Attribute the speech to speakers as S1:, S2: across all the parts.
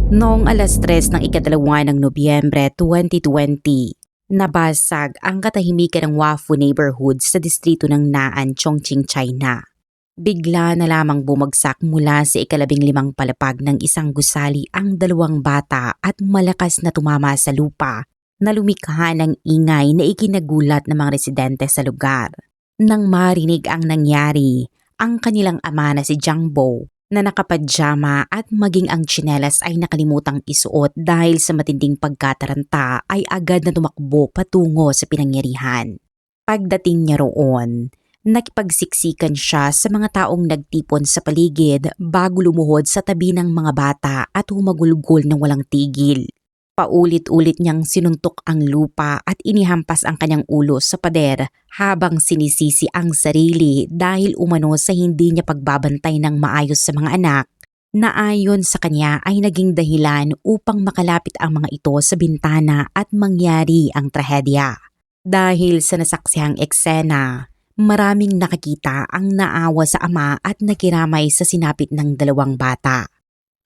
S1: Noong 3:00 ng ikadalawa ng Nobyembre 2020, nabasag ang katahimikan ng Wafu neighborhood sa distrito ng Naan, Chongqing, China. Bigla na lamang bumagsak mula sa ika-15 palapag ng isang gusali ang 2 bata at malakas na tumama sa lupa na lumikha ng ingay na ikinagulat ng mga residente sa lugar. Nang marinig ang nangyari, ang kanilang ama na si Jiang Bo na nakapadyama at maging ang tsinelas ay nakalimutang isuot dahil sa matinding pagkataranta ay agad na tumakbo patungo sa pinangyarihan. Pagdating niya roon, nakipagsiksikan siya sa mga taong nagtipon sa paligid bago lumuhod sa tabi ng mga bata at humagulgol ng walang tigil. Paulit-ulit niyang sinuntok ang lupa at inihampas ang kanyang ulo sa pader habang sinisisi ang sarili dahil umano sa hindi niya pagbabantay ng maayos sa mga anak na ayon sa kanya ay naging dahilan upang makalapit ang mga ito sa bintana at mangyari ang trahedya. Dahil sa nasaksihang eksena, maraming nakakita ang naawa sa ama at nakiramay sa sinapit ng 2 bata.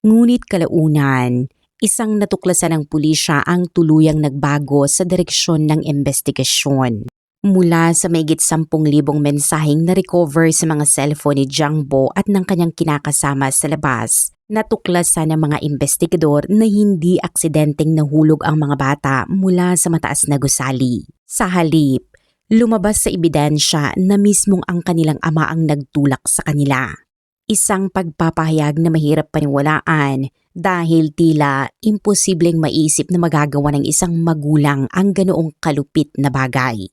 S1: Ngunit kalaunan, isang natuklasan ng pulisya ang tuluyang nagbago sa direksyon ng investigasyon. Mula sa mahigit 10,000 mensaheng na-recover sa mga cellphone ni Jiang Bo at ng kanyang kinakasama sa labas, natuklasan ng mga investigador na hindi aksidenteng nahulog ang mga bata mula sa mataas na gusali. Sa halip, lumabas sa ebidensya na mismong ang kanilang ama ang nagtulak sa kanila. Isang pagpapahayag na mahirap paniwalaan dahil tila imposibleng maisip na magagawa ng isang magulang ang ganoong kalupit na bagay.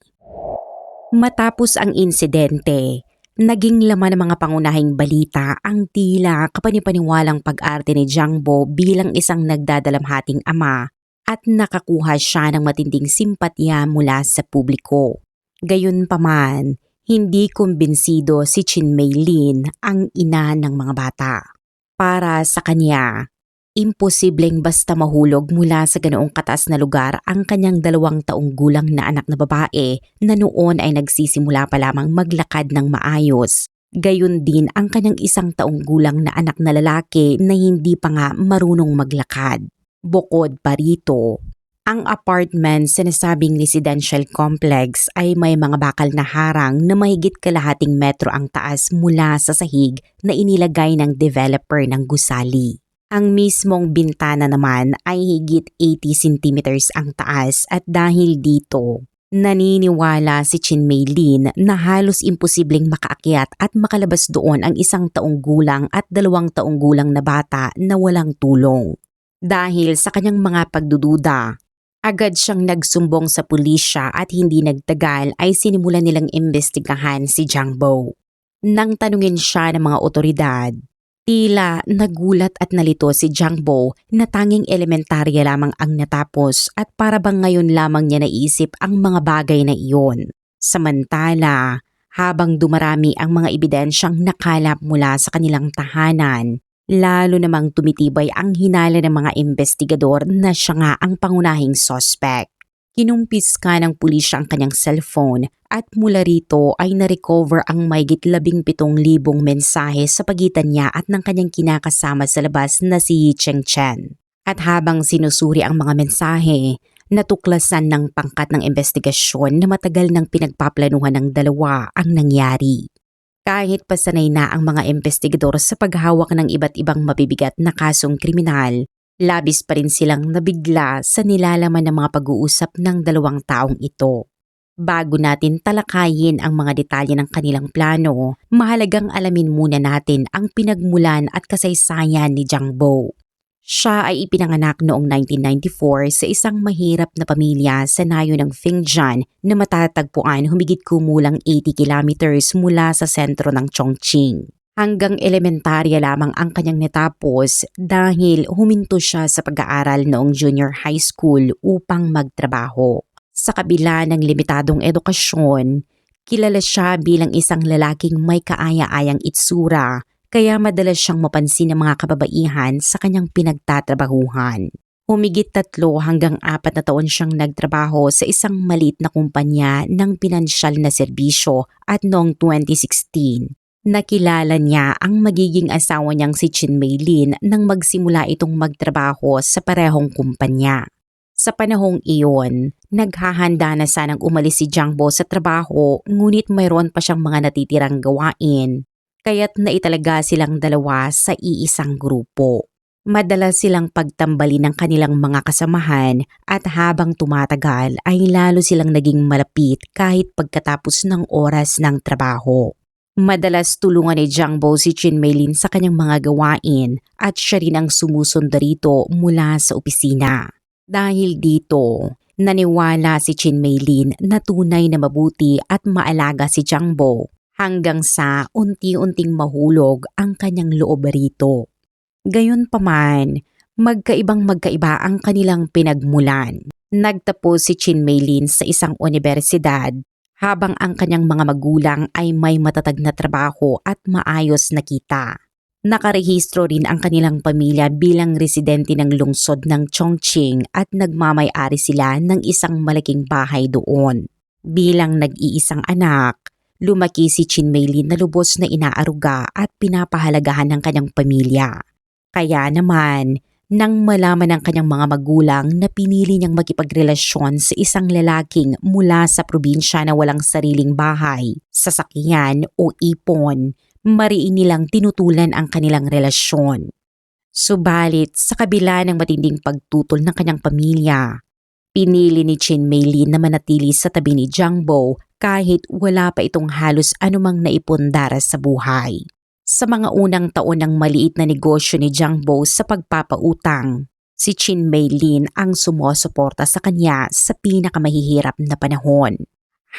S1: Matapos ang insidente, naging laman ng mga pangunahing balita ang tila kapanipaniwalang pag-arte ni Jiang Bo bilang isang nagdadalamhating ama at nakakuha siya ng matinding simpatya mula sa publiko. Gayunpaman, hindi kumbinsido si Chin Meilin ang ina ng mga bata. Para sa kanya, imposibleng basta mahulog mula sa ganoong kataas na lugar ang kanyang 2 taong gulang na anak na babae na noon ay nagsisimula pa lamang maglakad ng maayos. Gayon din ang kanyang 1 taong gulang na anak na lalaki na hindi pa nga marunong maglakad. Bukod pa rito, ang apartment sa nasabing residential complex ay may mga bakal na harang na mahigit kalahating metro ang taas mula sa sahig na inilagay ng developer ng gusali. Ang mismong bintana naman ay higit 80 centimeters ang taas at dahil dito, naniniwala si Chin Meilin na halos imposibleng makaakyat at makalabas doon ang 1 taong gulang at 2 taong gulang na bata na walang tulong. Dahil sa kanyang mga pagdududa, agad siyang nagsumbong sa pulisya at hindi nagtagal ay sinimulan nilang imbestigahan si Jiang Bo. Nang tanungin siya ng mga otoridad, tila nagulat at nalito si Jiang Bo na tanging elementarya lamang ang natapos at para bang ngayon lamang niya naisip ang mga bagay na iyon. Samantala, habang dumarami ang mga ebidensyang nakalap mula sa kanilang tahanan, lalo namang tumitibay ang hinala ng mga investigador na siya nga ang pangunahing suspect. Kinumpiska ng pulisya ang kanyang cellphone at mula rito ay na-recover ang mahigit 17,000 mensahe sa pagitan niya at ng kanyang kinakasama sa labas na si Cheng Chen. At habang sinusuri ang mga mensahe, natuklasan ng pangkat ng investigasyon na matagal nang pinagpaplanuhan ng 2 ang nangyari. Kahit pasanay na ang mga investigador sa paghawak ng iba't ibang mabibigat na kasong kriminal, labis pa rin silang nabigla sa nilalaman ng mga pag-uusap ng 2 taong ito. Bago natin talakayin ang mga detalye ng kanilang plano, mahalagang alamin muna natin ang pinagmulan at kasaysayan ni Jiang Bo. Siya ay ipinanganak noong 1994 sa isang mahirap na pamilya sa nayo ng Fengjian na matatagpuan humigit kumulang 80 kilometers mula sa sentro ng Chongqing. Hanggang elementarya lamang ang kanyang natapos dahil huminto siya sa pag-aaral noong junior high school upang magtrabaho. Sa kabila ng limitadong edukasyon, kilala siya bilang isang lalaking may kaaya-ayang itsura kaya madalas siyang mapansin ng mga kababaihan sa kanyang pinagtatrabahuhan. Humigit 3 hanggang 4 na taon siyang nagtrabaho sa isang maliit na kumpanya ng pinansyal na serbisyo at noong 2016, Nakilala niya ang magiging asawa niyang si Chin Maylin nang magsimula itong magtrabaho sa parehong kumpanya. Sa panahong iyon, naghahanda na sanang umalis si Jangbo sa trabaho ngunit mayroon pa siyang mga natitirang gawain, kaya't naitalaga silang dalawa sa iisang grupo. Madalas silang pagtambali ng kanilang mga kasamahan at habang tumatagal ay lalo silang naging malapit kahit pagkatapos ng oras ng trabaho. Madalas tulungan ni Jangbo si Chin Maylin sa kanyang mga gawain at siya rin ang sumusunod rito mula sa opisina. Dahil dito, naniwala si Chin Maylin na tunay na mabuti at maalaga si Jangbo hanggang sa unti-unting mahulog ang kanyang loob rito. Gayunpaman, magkaiba ang kanilang pinagmulan. Nagtapos si Chin Maylin sa isang universidad habang ang kanyang mga magulang ay may matatag na trabaho at maayos na kita. Nakarehistro rin ang kanilang pamilya bilang residente ng lungsod ng Chongqing at nagmamay-ari sila ng isang malaking bahay doon. Bilang nag-iisang anak, lumaki si Chin Maylin na lubos na inaaruga at pinapahalagahan ng kanyang pamilya. Kaya naman, nang malaman ng kanyang mga magulang na pinili niyang makipagrelasyon sa isang lalaking mula sa probinsya na walang sariling bahay, sasakyan o ipon, mariin nilang tinutulan ang kanilang relasyon. Subalit sa kabila ng matinding pagtutol ng kanyang pamilya, pinili ni Chin Maylin na manatili sa tabi ni Jangbo kahit wala pa itong halos anumang naipundar sa buhay. Sa mga unang taon ng maliit na negosyo ni Jangbo sa pagpapautang, si Chin Maylin ang sumusuporta sa kanya sa pinakamahihirap na panahon.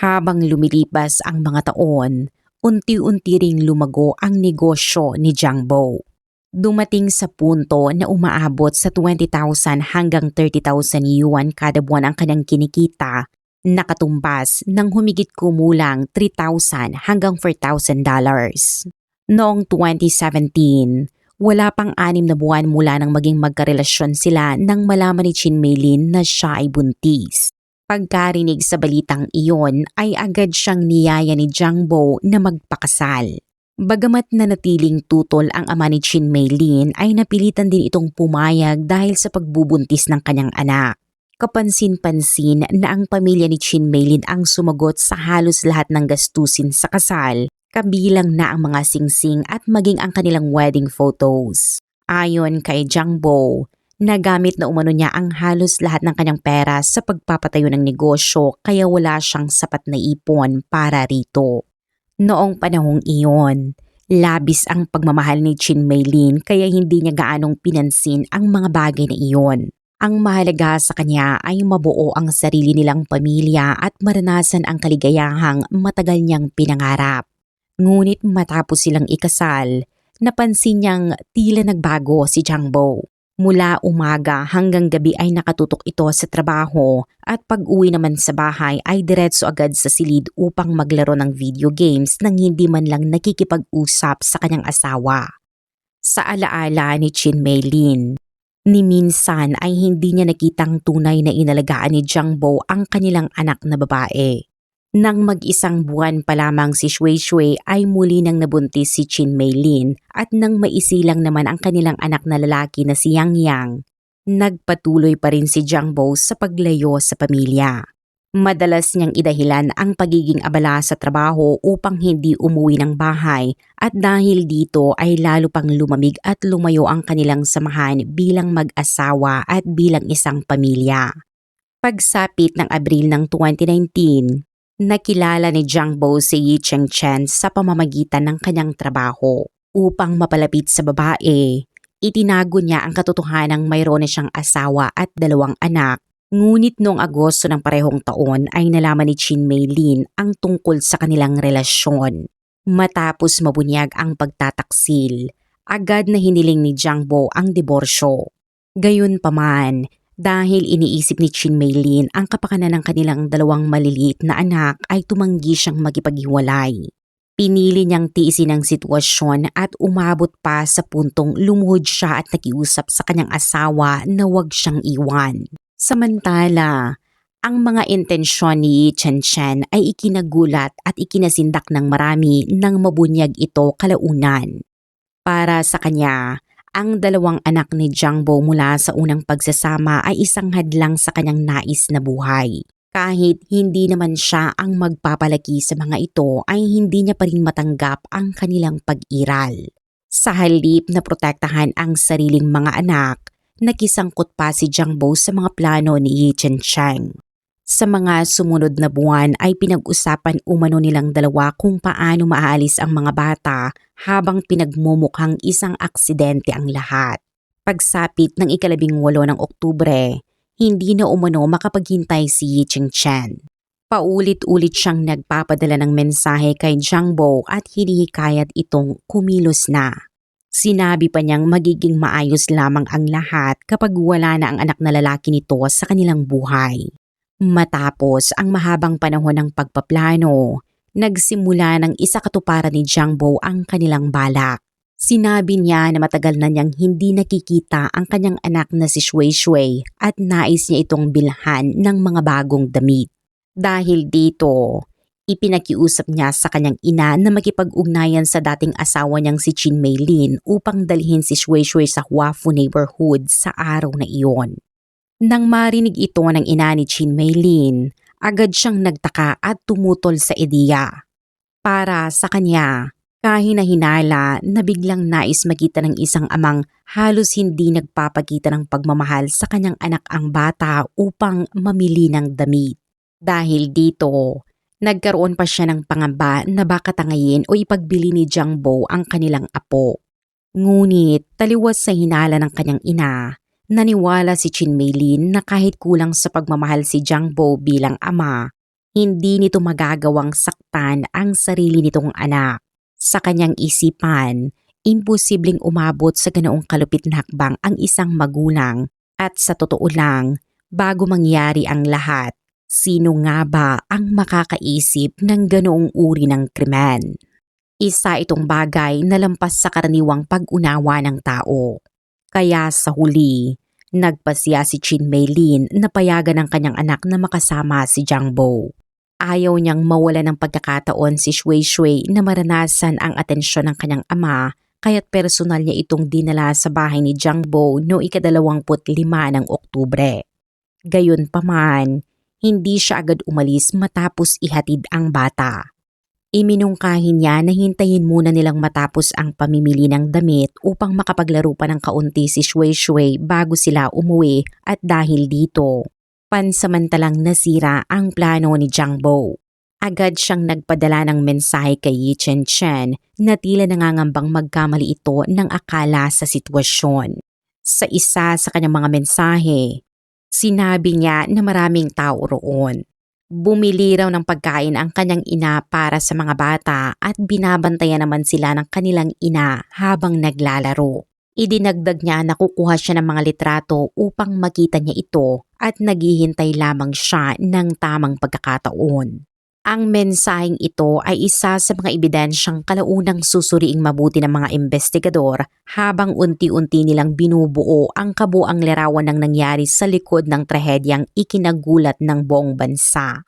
S1: Habang lumilipas ang mga taon, unti-unti ring lumago ang negosyo ni Jangbo. Dumating sa punto na umaabot sa 20,000 hanggang 30,000 yuan kada buwan ang kanyang kinikita, nakatumbas ng humigit kumulang 3,000 hanggang $4,000. Noong 2017, wala pang 6 na buwan mula nang maging magkarelasyon sila nang malaman ni Chin Maylin na siya ay buntis. Pagkarinig sa balitang iyon ay agad siyang niyaya ni Jangbo na magpakasal. Bagamat nanatiling tutol ang ama ni Chin Maylin ay napilitan din itong pumayag dahil sa pagbubuntis ng kanyang anak. Kapansin-pansin na ang pamilya ni Chin Maylin ang sumagot sa halos lahat ng gastusin sa kasal, kabilang na ang mga singsing at maging ang kanilang wedding photos. Ayon kay Jangbo, nagamit na umano niya ang halos lahat ng kanyang pera sa pagpapatayo ng negosyo kaya wala siyang sapat na ipon para rito. Noong panahong iyon, labis ang pagmamahal ni Chin Maylin kaya hindi niya gaanong pinansin ang mga bagay na iyon. Ang mahalaga sa kanya ay mabuo ang sarili nilang pamilya at maranasan ang kaligayahang matagal niyang pinangarap. Ngunit matapos silang ikasal, napansin niyang tila nagbago si Jangbo. Mula umaga hanggang gabi ay nakatutok ito sa trabaho at pag-uwi naman sa bahay ay diretso agad sa silid upang maglaro ng video games nang hindi man lang nakikipag-usap sa kanyang asawa. Sa alaala ni Chin Maylin, ni minsan ay hindi niya nakitang tunay na inalagaan ni Jangbo ang kanilang anak na babae. Nang mag-isang buwan pa lamang si Shui Shui ay muli nang nabuntis si Chin Maylin at nang maisilang naman ang kanilang anak na lalaki na si Yang Yang, nagpatuloy pa rin si Jangbo sa paglayo sa pamilya. Madalas niyang idahilan ang pagiging abala sa trabaho upang hindi umuwi ng bahay at dahil dito ay lalo pang lumamig at lumayo ang kanilang samahan bilang mag-asawa at bilang isang pamilya. Pagsapit ng Abril ng 2019, nakilala ni Jangbo si Yi Chengchen sa pamamagitan ng kanyang trabaho. Upang mapalapit sa babae, itinago niya ang katotohanang mayroon na siyang asawa at 2 anak. Ngunit noong Agosto ng parehong taon ay nalaman ni Chin Maylin ang tungkol sa kanilang relasyon. Matapos mabunyag ang pagtataksil, agad na hiniling ni Jangbo ang diborsyo. Gayunpaman, dahil iniisip ni Chin Maylin ang kapakanan ng kanilang 2 maliliit na anak ay tumanggi siyang magipaghiwalay. Pinili niyang tiisin ang sitwasyon at umabot pa sa puntong lumuhod siya at nakiusap sa kanyang asawa na huwag siyang iwan. Samantala, Ang mga intensyon ni Chen Chen ay ikinagulat at ikinasindak ng marami nang mabunyag ito kalaunan. Para sa kanya, ang dalawang anak ni Jiang Bo mula sa unang pagsasama ay isang hadlang sa kanyang nais na buhay. Kahit hindi naman siya ang magpapalaki sa mga ito ay hindi niya pa rin matanggap ang kanilang pag-iral. Sa halip na protektahan ang sariling mga anak, nakisangkot pa si Jiang Bo sa mga plano ni Yi Chengcheng. Sa mga sumunod na buwan ay pinag-usapan umano nilang dalawa kung paano maaalis ang mga bata habang pinagmumukhang isang aksidente ang lahat. Pagsapit ng 18 ng Oktubre, hindi na umano makapaghintay si Yi Chengchen. Paulit-ulit siyang nagpapadala ng mensahe kay Jiang Bo at hinihikayat itong kumilos na. Sinabi pa niyang magiging maayos lamang ang lahat kapag wala na ang anak na lalaki nito sa kanilang buhay. Matapos ang mahabang panahon ng pagpaplano, nagsimula ng isakatuparan ni Jiang Bo ang kanilang balak. Sinabi niya na matagal na niyang hindi nakikita ang kanyang anak na si Shui Shui at nais niya itong bilhan ng mga bagong damit. Dahil dito, ipinakiusap niya sa kanyang ina na makipag-ugnayan sa dating asawa niyang si Qin Meilin upang dalhin si Shui Shui sa Huafu neighborhood sa araw na iyon. Nang marinig ito ng ina ni Qin Meilin, agad siyang nagtaka at tumutol sa ideya. Para sa kanya, kahina-hinala na biglang nais makita ng isang amang halos hindi nagpapakita ng pagmamahal sa kanyang anak ang bata upang mamili ng damit. Dahil dito, nagkaroon pa siya ng pangamba na baka tangayin o ipagbili ni Jiang Bo ang kanilang apo. Ngunit taliwas sa hinala ng kanyang ina, naniwala si Qin Meilin na kahit kulang sa pagmamahal si Jiang Bo bilang ama, hindi nito magagawang saktan ang sarili nitong anak. Sa kanyang isipan, imposibleng umabot sa ganoong kalupit na hakbang ang isang magulang at sa totoo lang, bago mangyari ang lahat, sino nga ba ang makakaisip ng ganoong uri ng krimen? Isa itong bagay na lampas sa karaniwang pag-unawa ng tao. Kaya sa huli, nagpasya si Qin Meilin na payagan ng kanyang anak na makasama si Jiang Bo. Ayaw niyang mawala ng pagkakataon si Shui Shui na maranasan ang atensyon ng kanyang ama kaya't personal niya itong dinala sa bahay ni Jiang Bo noong 25 ng Oktubre. Gayunpaman, hindi siya agad umalis matapos ihatid ang bata. Iminungkahi niya na hintayin muna nilang matapos ang pamimili ng damit upang makapaglaro pa ng kaunti si Shui Shui bago sila umuwi at dahil dito, pansamantalang nasira ang plano ni Jiang Bo. Agad siyang nagpadala ng mensahe kay Yi Chengchen na tila nangangambang magkamali ito ng akala sa sitwasyon. Sa isa sa kanyang mga mensahe, sinabi niya na maraming tao roon. Bumili raw ng pagkain ang kanyang ina para sa mga bata at binabantayan naman sila ng kanilang ina habang naglalaro. Idinagdag niya na kukuha siya ng mga litrato upang makita niya ito at naghihintay lamang siya ng tamang pagkakataon. Ang mensaheng ito ay isa sa mga ebidensyang kalaunang susuriing mabuti ng mga investigador habang unti-unti nilang binubuo ang kabuang larawan ng nangyari sa likod ng trahedyang ikinagulat ng buong bansa.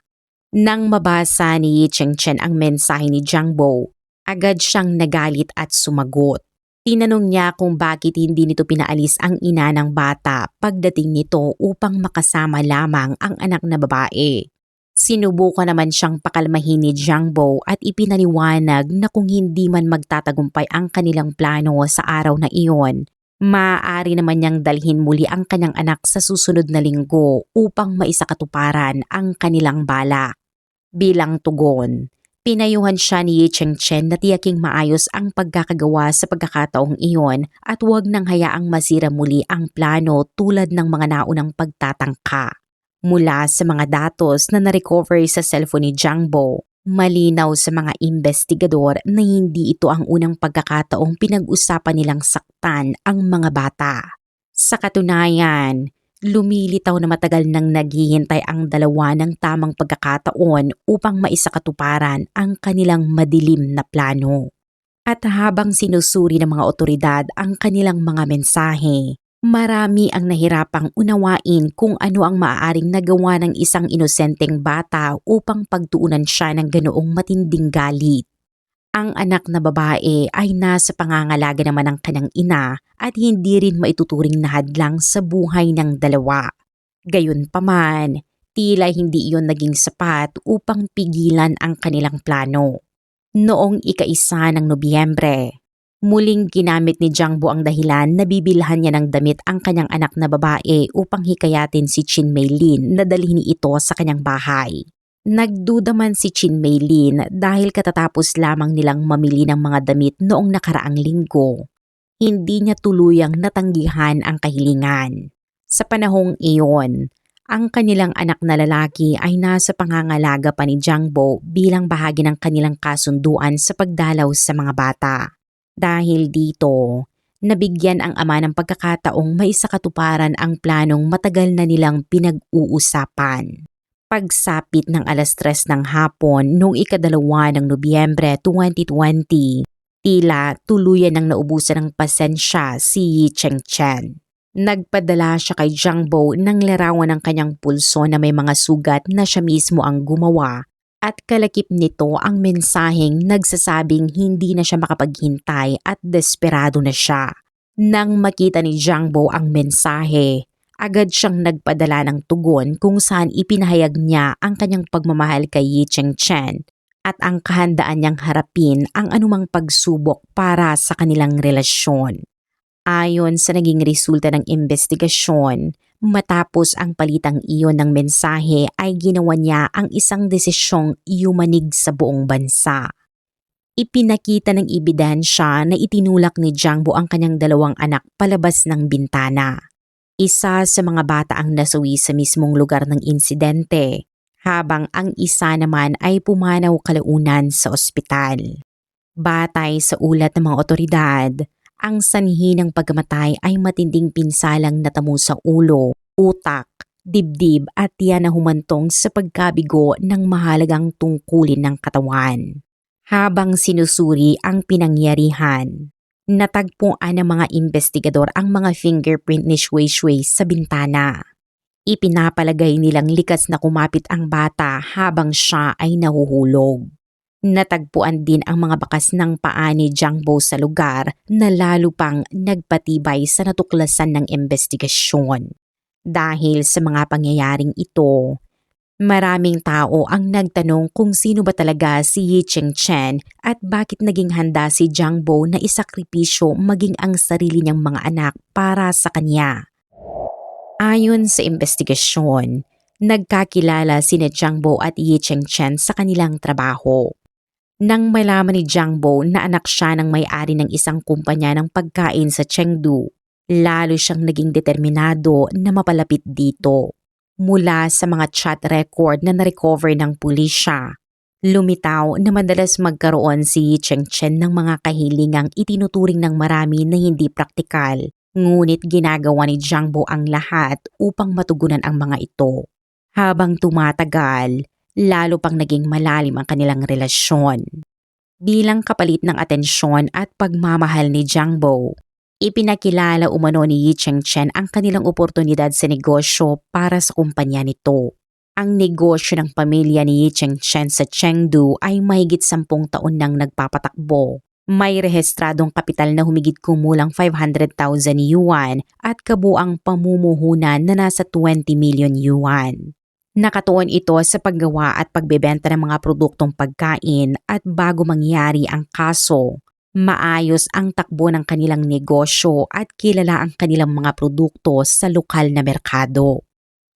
S1: Nang mabasa ni Yi Chengchen ang mensahe ni Jiang Bo, agad siyang nagalit at sumagot. Tinanong niya kung bakit hindi nito pinaalis ang ina ng bata pagdating nito upang makasama lamang ang anak na babae. Sinubukan naman siyang pakalmahin ni Jiang Bo at ipinaliwanag na kung hindi man magtatagumpay ang kanilang plano sa araw na iyon, maaari naman niyang dalhin muli ang kanyang anak sa susunod na linggo upang maisakatuparan ang kanilang balak. Bilang tugon, pinayuhan siya ni Yi Chengchen na tiyaking maayos ang pagkakagawa sa pagkakataong iyon at huwag nang hayaang masira muli ang plano tulad ng mga naunang pagtatangka. Mula sa mga datos na narecover sa cellphone ni Jiang Bo, malinaw sa mga investigador na hindi ito ang unang pagkakataong pinag-usapan nilang saktan ang mga bata. Sa katunayan, lumilitaw na matagal nang naghihintay ang dalawa ng tamang pagkakataon upang maisakatuparan ang kanilang madilim na plano. At habang sinusuri ng mga otoridad ang kanilang mga mensahe, Marami ang nahirapang unawain kung ano ang maaaring nagawa ng isang inosenteng bata upang pagtuunan siya ng ganoong matinding galit. Ang anak na babae ay nasa pangangalaga naman ng kanyang ina at hindi rin maituturing na hadlang sa buhay ng dalawa. Gayunpaman, tila hindi iyon naging sapat upang pigilan ang kanilang plano. Noong ika-1 ng Nobyembre, muling ginamit ni Jiangbo ang dahilan na bibilhan niya ng damit ang kanyang anak na babae upang hikayatin si Chin Maylin na dalhin ito sa kanyang bahay. Nagduda man si Chin Maylin dahil katatapos lamang nilang mamili ng mga damit noong nakaraang linggo. Hindi niya tuluyang natanggihan ang kahilingan. Sa panahong iyon, ang kanilang anak na lalaki ay nasa pangangalaga pa ni Jiangbo bilang bahagi ng kanilang kasunduan sa pagdalaw sa mga bata. Dahil dito, nabigyan ang ama ng pagkakataong maisakatuparan ang planong matagal na nilang pinag-uusapan. Pagsapit ng 3:00 ng hapon noong ika-2 ng Nobyembre 2020, tila tuluyan ng naubusan ng pasensya si Yi Chengchen. Nagpadala siya kay Jiangbo ng larawan ng kanyang pulso na may mga sugat na siya mismo ang gumawa at kalakip nito ang mensaheng nagsasabing hindi na siya makapaghintay at desperado na siya. Nang makita ni Jiangbo ang mensahe, agad siyang nagpadala ng tugon kung saan ipinahayag niya ang kanyang pagmamahal kay Yi Chengchen at ang kahandaan niyang harapin ang anumang pagsubok para sa kanilang relasyon. Ayon sa naging resulta ng investigasyon, matapos ang palitang iyon ng mensahe ay ginawa niya ang isang desisyong yumanig sa buong bansa. Ipinakita ng ebidensya na itinulak ni Jiangbo ang kanyang 2 anak palabas ng bintana. Isa sa mga bata ang nasawi sa mismong lugar ng insidente, habang ang isa naman ay pumanaw kalaunan sa ospital. Batay sa ulat ng mga otoridad, ang sanhi ng pagkamatay ay matinding pinsalang natamo sa ulo, utak, dibdib at tiyan na humantong sa pagkabigo ng mahalagang tungkulin ng katawan. Habang sinusuri ang pinangyarihan, natagpuan ng mga investigador ang mga fingerprint ni Shui Shui sa bintana. Ipinapalagay nilang likas na kumapit ang bata habang siya ay nahuhulog. Natagpuan din ang mga bakas ng paa ni Jiangbo sa lugar na lalo pang nagpatibay sa natuklasan ng investigasyon. Dahil sa mga pangyayaring ito, maraming tao ang nagtanong kung sino ba talaga si Yi Chengchen at bakit naging handa si Jiangbo na isakripisyo maging ang sarili niyang mga anak para sa kanya. Ayon sa investigasyon, nagkakilala sina Jiangbo at Yi Chengchen sa kanilang trabaho. Nang malaman ni Jiangbo na anak siya ng may-ari ng isang kumpanya ng pagkain sa Chengdu, lalo siyang naging determinado na mapalapit dito. Mula sa mga chat record na narecover ng pulisya, lumitaw na madalas magkaroon si Yi Chengchen ng mga kahilingang itinuturing ng marami na hindi praktikal, ngunit ginagawa ni Jiangbo ang lahat upang matugunan ang mga ito. Habang tumatagal, lalo pang naging malalim ang kanilang relasyon. Bilang kapalit ng atensyon at pagmamahal ni Jiangbo, ipinakilala umano ni Yi Chengchen ang kanilang oportunidad sa negosyo para sa kumpanya nito. Ang negosyo ng pamilya ni Yi Chengchen sa Chengdu ay mahigit 10 taon nang nagpapatakbo. May rehestradong kapital na humigit kumulang 500,000 yuan at kabuang pamumuhunan na nasa 20 million yuan. Nakatuon ito sa paggawa at pagbebenta ng mga produktong pagkain at bago mangyari ang kaso, maayos ang takbo ng kanilang negosyo at kilala ang kanilang mga produkto sa lokal na merkado.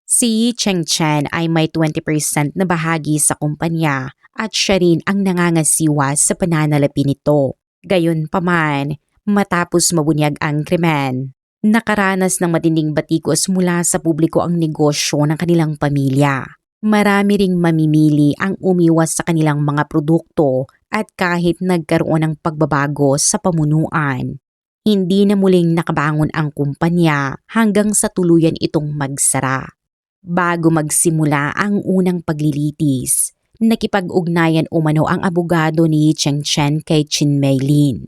S1: Si Yi Chengchen ay may 20% na bahagi sa kumpanya at siya rin ang nangangasiwa sa pananalapi nito. Gayunpaman, matapos mabunyag ang krimen, nakaranas ng matinding batikos mula sa publiko ang negosyo ng kanilang pamilya. Marami ring mamimili ang umiwas sa kanilang mga produkto at kahit nagkaroon ng pagbabago sa pamunuan, hindi na muling nakabangon ang kumpanya hanggang sa tuluyan itong magsara. Bago magsimula ang unang paglilitis, nakipag-ugnayan umano ang abogado ni Yi Chengchen kay Chin Maylin.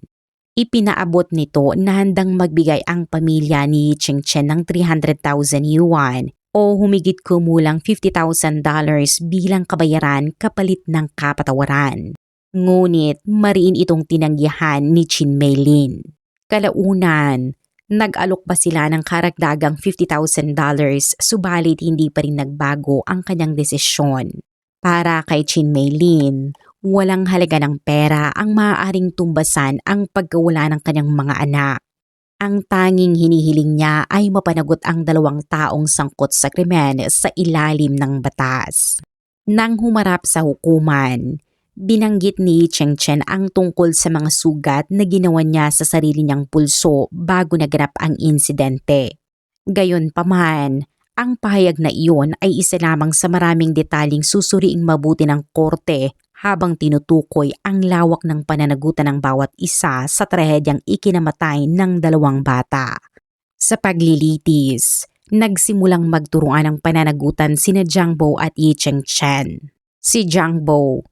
S1: Ipinaabot nito na handang magbigay ang pamilya ni Cheng-chen ng 300,000 yuan o humigit kumulang $50,000 bilang kabayaran kapalit ng kapatawaran. Ngunit mariin itong tinanggihan ni Chin Maylin. Kalaunan, nag-alok pa sila ng karagdagang $50,000 subalit hindi pa rin nagbago ang kanyang desisyon. Para kay Chin Maylin, walang halaga ng pera ang maaaring tumbasan ang pagkawala ng kanyang mga anak. Ang tanging hinihiling niya ay mapanagot ang 2 taong sangkot sa krimen sa ilalim ng batas. Nang humarap sa hukuman, binanggit ni Cheng-chen ang tungkol sa mga sugat na ginawa niya sa sarili niyang pulso bago naganap ang insidente. Gayunpaman, ang pahayag na iyon ay isa lamang sa maraming detaling susuriing mabuti ng korte habang tinutukoy ang lawak ng pananagutan ng bawat isa sa trahedyang ikinamatay ng 2 bata. Sa paglilitis, nagsimulang magturuan ng pananagutan sina Jiang Bo at Yi Cheng-chen. Si Jiang Bo,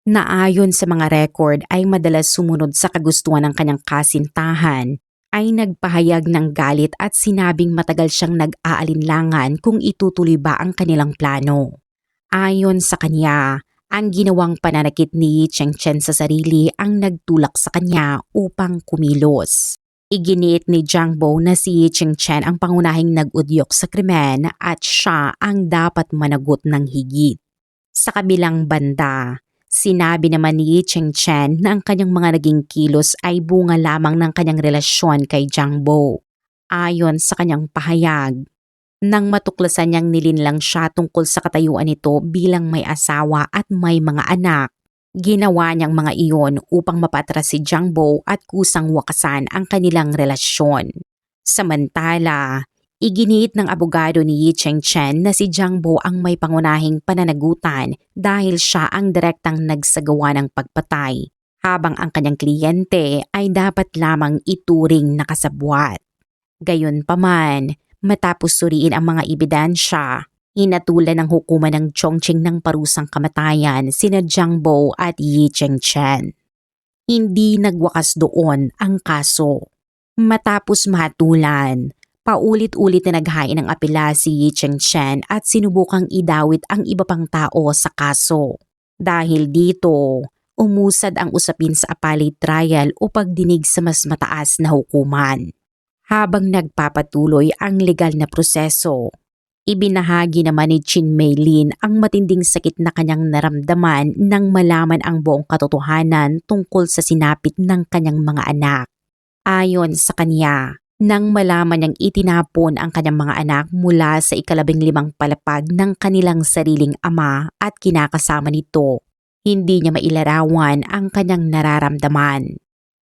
S1: na ayon sa mga record ay madalas sumunod sa kagustuhan ng kanyang kasintahan, ay nagpahayag ng galit at sinabing matagal siyang nag-aalinlangan kung itutuloy ba ang kanilang plano. Ayon sa kanya, ang ginawang pananakit ni Cheng-chen sa sarili ang nagtulak sa kanya upang kumilos. Iginiit ni Jiang Bo na si Cheng-chen ang pangunahing nag-udyok sa krimen at siya ang dapat managot ng higit. Sa kabilang banda, sinabi naman ni Cheng-chen na ang kanyang mga naging kilos ay bunga lamang ng kanyang relasyon kay Jiang Bo. Ayon sa kanyang pahayag, nang matuklasan niyang nilinlang siya tungkol sa katayuan nito bilang may asawa at may mga anak, ginawa niyang mga iyon upang mapatras si Jiang Bo at kusang wakasan ang kanilang relasyon. Samantala, iginiit ng abogado ni Yi Cheng-chen na si Jiang Bo ang may pangunahing pananagutan dahil siya ang direktang nagsagawa ng pagpatay, habang ang kanyang kliyente ay dapat lamang ituring na kasabwat. Gayunpaman, matapos suriin ang mga ebidensya, hinatulan ng hukuman ng Chongqing ng parusang kamatayan sina Jiang Bo at Yi Cheng-chen. Hindi nagwakas doon ang kaso. Matapos mahatulan, paulit-ulit na naghain ng apela si Yi Cheng-chen at sinubukang idawit ang iba pang tao sa kaso. Dahil dito, umusad ang usapin sa appellate trial o pagdinig sa mas mataas na hukuman. Habang nagpapatuloy ang legal na proseso, ibinahagi naman ni Chin Maylin ang matinding sakit na kanyang naramdaman nang malaman ang buong katotohanan tungkol sa sinapit ng kanyang mga anak. Ayon sa kanya, nang malaman niyang itinapon ang kanyang mga anak mula sa 15 palapag ng kanilang sariling ama at kinakasama nito, hindi niya mailarawan ang kanyang nararamdaman.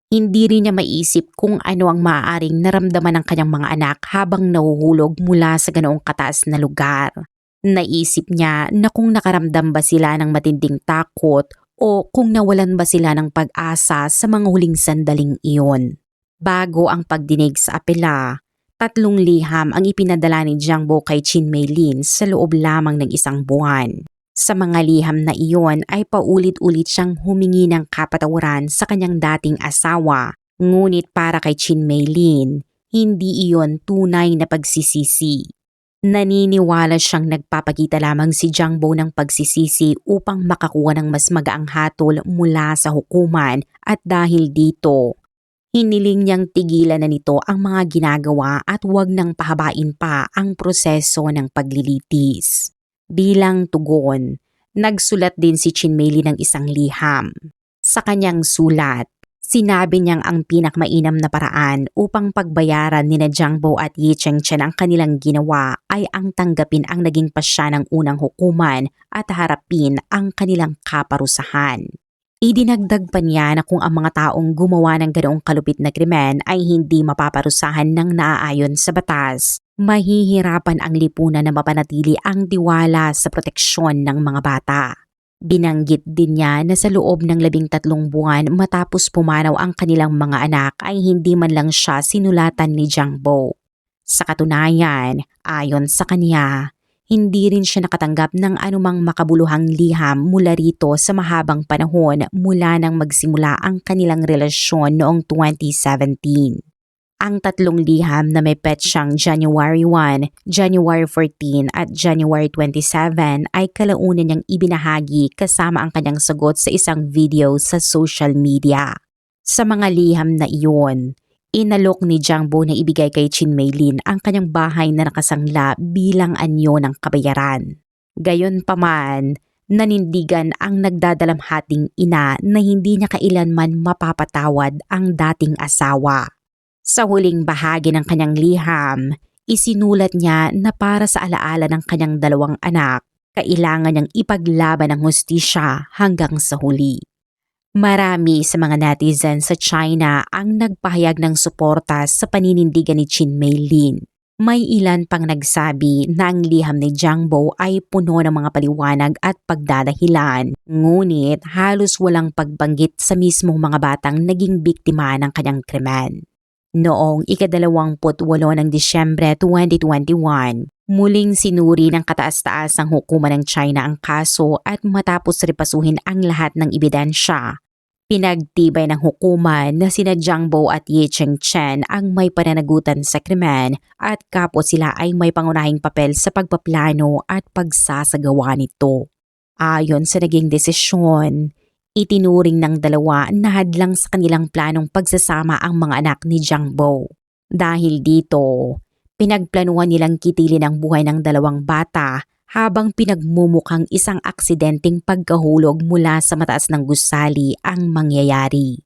S1: Hindi rin niya maisip kung ano ang maaaring naramdaman ng kanyang mga anak habang nahuhulog mula sa ganoong kataas na lugar. Naisip niya na kung nakaramdam ba sila ng matinding takot o kung nawalan ba sila ng pag-asa sa mga huling sandaling iyon. Bago ang pagdinig sa apela, 3 liham ang ipinadala ni Jiang Bo kay Chin Maylin sa loob lamang ng 1 buwan. Sa mga liham na iyon ay paulit-ulit siyang humingi ng kapatawaran sa kanyang dating asawa, ngunit para kay Chin Maylin, hindi iyon tunay na pagsisisi. Naniniwala siyang nagpapakita lamang si Jiang Bo ng pagsisisi upang makakuha ng mas magaang hatol mula sa hukuman at dahil dito, hiniling niyang tigilan na nito ang mga ginagawa at huwag nang pahabain pa ang proseso ng paglilitis. Bilang tugon, nagsulat din si Chin Maylin ng 1 liham. Sa kanyang sulat, sinabi niyang ang pinakamainam na paraan upang pagbayaran nina Jiang Bo at Yi Cheng-chen ang kanilang ginawa ay ang tanggapin ang naging pasya ng unang hukuman at harapin ang kanilang kaparusahan. Idinagdag pa niya na kung ang mga taong gumawa ng ganoong kalupit na krimen ay hindi mapaparusahan ng naaayon sa batas, mahihirapan ang lipunan na mapanatili ang tiwala sa proteksyon ng mga bata. Binanggit din niya na sa loob ng 13 buwan matapos pumanaw ang kanilang mga anak ay hindi man lang siya sinulatan ni Jiang Bo. Sa katunayan, ayon sa kanya, hindi rin siya nakatanggap ng anumang makabuluhang liham mula rito sa mahabang panahon mula nang magsimula ang kanilang relasyon noong 2017. Ang tatlong liham na may petsang January 1, January 14 at January 27 ay kalaunan niyang ibinahagi kasama ang kanyang sagot sa isang video sa social media. Sa mga liham na iyon, inalok ni Jiangbo na ibigay kay Chin Maylin ang kanyang bahay na nakasangla bilang anyo ng kabayaran. Gayunpaman, nanindigan ang nagdadalamhating ina na hindi niya kailanman mapapatawad ang dating asawa. Sa huling bahagi ng kanyang liham, isinulat niya na para sa alaala ng kanyang dalawang anak, kailangan niyang ipaglaban ang hustisya hanggang sa huli. Marami sa mga netizen sa China ang nagpahayag ng suporta sa paninindigan ni Chin Maylin. May ilan pang nagsabi na ang liham ni Jiangbo ay puno ng mga paliwanag at pagdadahilan, ngunit halos walang pagbanggit sa mismong mga batang naging biktima ng kanyang krimen. Noong ika-28 ng Disyembre 2021, muling sinuri ng kataas-taasang hukuman ng China ang kaso at matapos ripasuhin ang lahat ng ebidensya, pinagtibay ng hukuman na sina Jiangbo at Ye Chengchen ang may pananagutan sa krimen at kapwa sila ay may pangunahing papel sa pagpaplano at pagsasagawa nito. Ayon sa naging desisyon, itinuring ng dalawa na hadlang sa kanilang planong pagsasama ang mga anak ni Jiangbo. Dahil dito, pinagplanuhan nilang kitilin ang buhay ng dalawang bata habang pinagmumukhang isang aksidenteng pagkahulog mula sa mataas ng gusali ang mangyayari.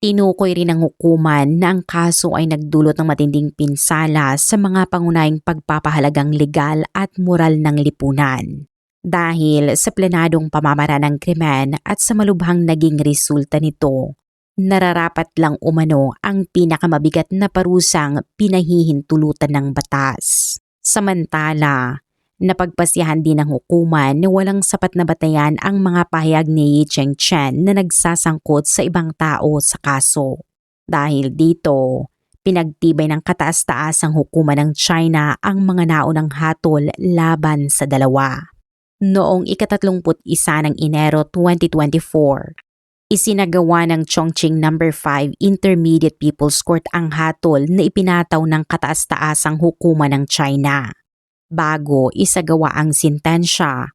S1: Tinukoy rin ng hukuman na ang kaso ay nagdulot ng matinding pinsala sa mga pangunahing pagpapahalagang legal at moral ng lipunan. Dahil sa planadong pamamaraan ng krimen at sa malubhang naging resulta nito, nararapat lang umano ang pinakamabigat na parusang pinahihintulutan ng batas. Samantala, napagpasyahan din ng hukuman na walang sapat na batayan ang mga pahayag ni Ye Chengchen na nagsasangkot sa ibang tao sa kaso. Dahil dito, pinagtibay ng kataas-taasang hukuman ng China ang mga naunang hatol laban sa dalawa. Noong ika-31 ng Enero 2024, isinagawa ng Chongqing No. 5 Intermediate People's Court ang hatol na ipinataw ng kataas-taasang hukuman ng China. Bago isagawa ang sintensya,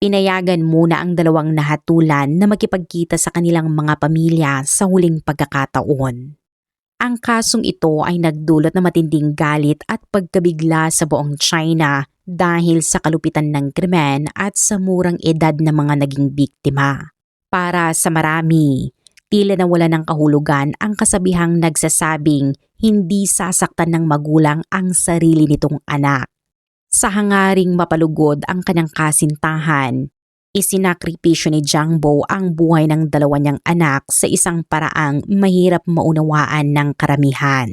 S1: pinayagan muna ang dalawang nahatulan na makipagkita sa kanilang mga pamilya sa huling pagkakataon. Ang kasong ito ay nagdulot ng matinding galit at pagkabigla sa buong China dahil sa kalupitan ng krimen at sa murang edad ng mga naging biktima. Para sa marami, tila nawala ng kahulugan ang kasabihang nagsasabing hindi sasaktan ng magulang ang sarili nitong anak. Sa hangaring mapalugod ang kanyang kasintahan, isinakripisyo ni Jiangbo ang buhay ng dalawa niyang anak sa isang paraang mahirap maunawaan ng karamihan.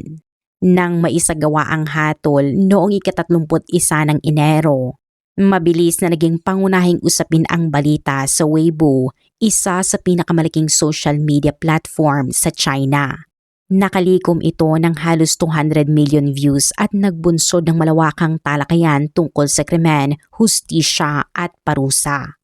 S1: Nang maisagawa ang hatol noong ika-31 ng Enero, mabilis na naging pangunahing usapin ang balita sa Weibo, isa sa pinakamalaking social media platform sa China. Nakalikom ito ng halos 200 million views at nagbunsod ng malawakang talakayan tungkol sa krimen, hustisya at parusa.